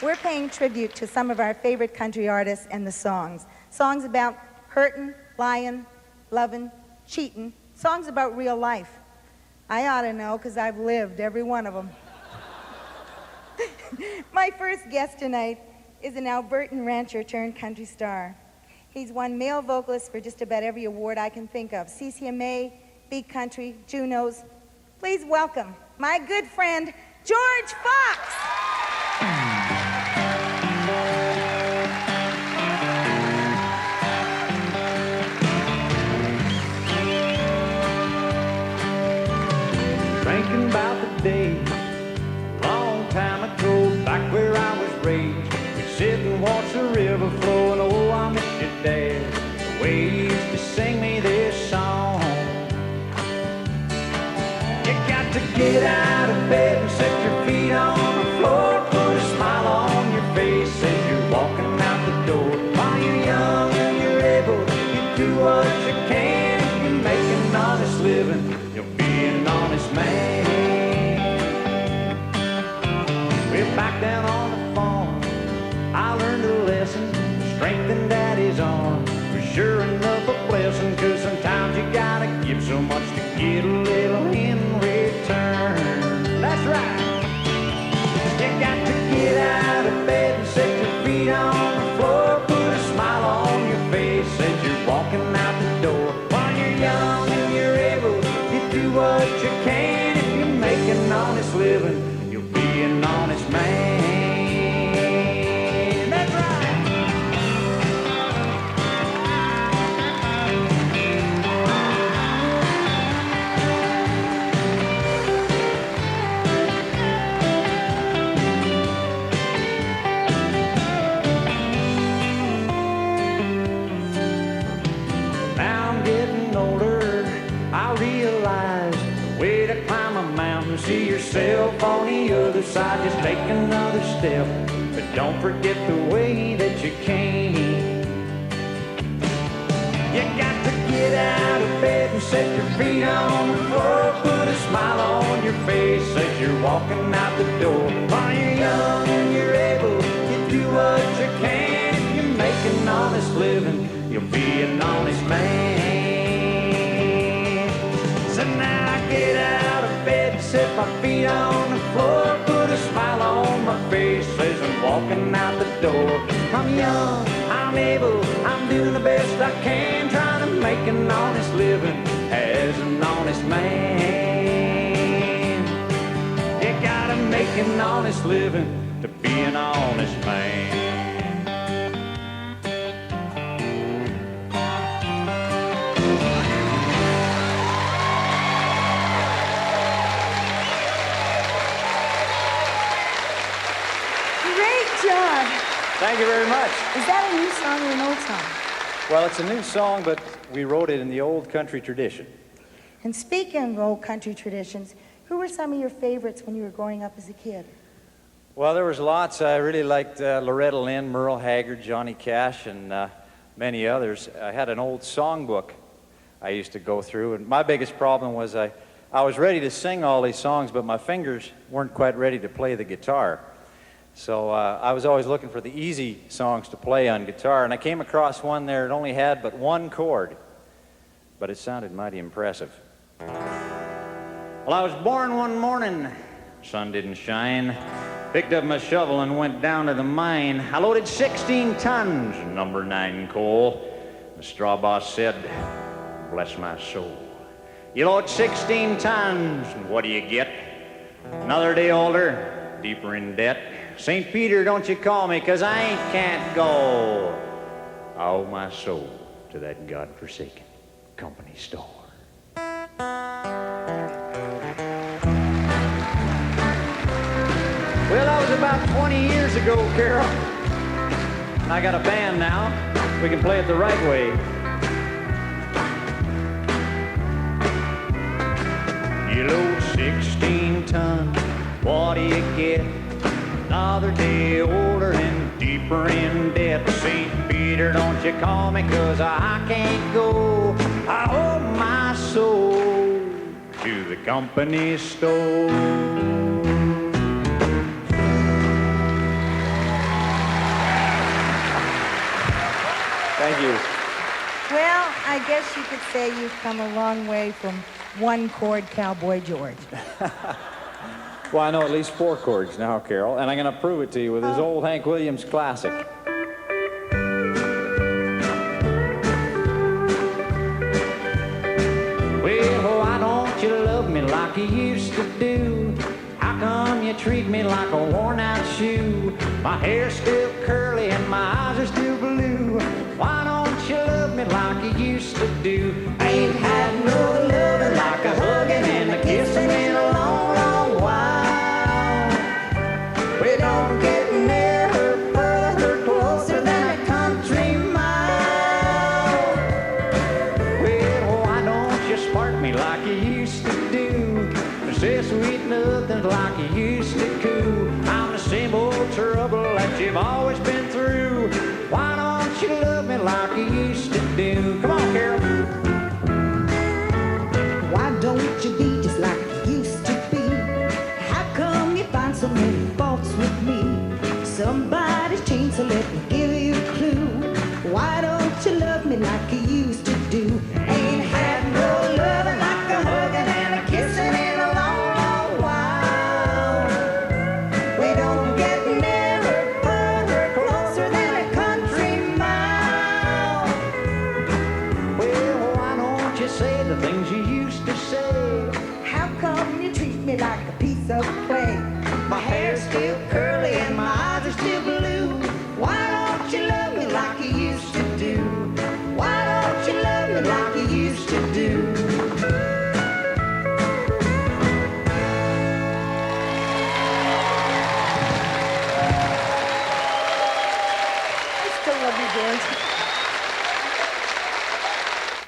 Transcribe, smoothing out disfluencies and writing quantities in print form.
we're paying tribute to some of our favorite country artists and the songs. Songs about hurtin', lying, loving, cheating. Songs about real life. I ought to know, because I've lived every one of them. My first guest tonight is an Albertan rancher turned country star. He's won male vocalist for just about every award I can think of. CCMA, Big Country, Junos. Please welcome my good friend, George Fox. Thinking about the day, long time ago, back where I was raised. We'd sit and watch the river flow, and oh, I miss your dad, the way he used to sing me this song. You got to get out of bed and set your feet on the floor, put a smile on your face as you're walking out the door. While you're young and you're able, you do what you can. If you make an honest living, you'll be an honest man. We're back down on the farm, I learned a lesson, strengthen daddy's arm. For sure enough a blessing, 'cause sometimes you gotta give so much to get a little in return. That's right. You got to get out of bed and set your feet on the floor, put a smile on your face as you're walking out the door. While you're young and you're able, you do what you can. If you make an honest living, you'll be an honest man. That's right. Now I'm getting older, I realize the way to climb a mountain, see yourself on the other side. Just take another step, but don't forget the way that you came. You got to get out of bed and set your feet on the floor, put a smile on your face as you're walking out the door. While you're young and you're able, you do what you can. If you make an honest living, you'll be an honest man. So now I get out of bed, set my feet on the floor, put a smile on my face as I'm walking out the door. I'm young, I'm able, I'm doing the best I can, trying to make an honest living as an honest man. You gotta make an honest living to be an honest man. Great job. Thank you very much. Is that a new song or an old song? Well, it's a new song, but we wrote it in the old country tradition. And speaking of old country traditions, who were some of your favorites when you were growing up as a kid? Well, there was lots. I really liked Loretta Lynn, Merle Haggard, Johnny Cash, and many others. I had an old songbook I used to go through, and my biggest problem was I was ready to sing all these songs, but my fingers weren't quite ready to play the guitar. So I was always looking for the easy songs to play on guitar, and I came across one there that only had but one chord, but it sounded mighty impressive. Well, I was born one morning, sun didn't shine, picked up my shovel and went down to the mine. I loaded 16 tons, number 9 coal. The straw boss said, bless my soul. You load 16 tons, and what do you get? Another day older, deeper in debt. St. Peter, don't you call me, 'cause I can't go. I owe my soul to that God-forsaken company store. Well, that was about 20 years ago, Carroll. And I got a band now. We can play it the right way. You load 16 tons, what do you get? Another day older and deeper in debt. St. Peter, don't you call me, 'cause I can't go. I owe my soul to the company store. Thank you. Well, I guess you could say you've come a long way from one chord Cowboy George. Well, I know at least 4 chords now, Carol, and I'm going to prove it to you with his old Hank Williams classic. Well, why don't you love me like you used to do? How come you treat me like a worn-out shoe? My hair's still curly and my eyes are still blue. Why don't you love me like you used to do? Ain't had no loving like a hugging and a kissing in a long, long while. We don't get nearer, further, closer than a country mile. Well, why don't you spark me like you used to do? Say sweet nothings like you used to coo. I'm the same old trouble that you've always been through. Why don't you love me like you used to do? Come on, Carol. Why don't you be just like you used to be? How come you find so many faults with me? Somebody's changed, so let me give you a clue. Why don't you love me like you used to do? Ain't had no loving like a hugging and a kissing in a long, long while. We don't get nearer, further, closer than a country mile. Well, why don't you say the things you used to say? How come you treat me like a piece of clay? My hair's still curly and my eyes are still blue. Why don't you love me like you used to do? Why don't you love me like you used to do? I still love you, George.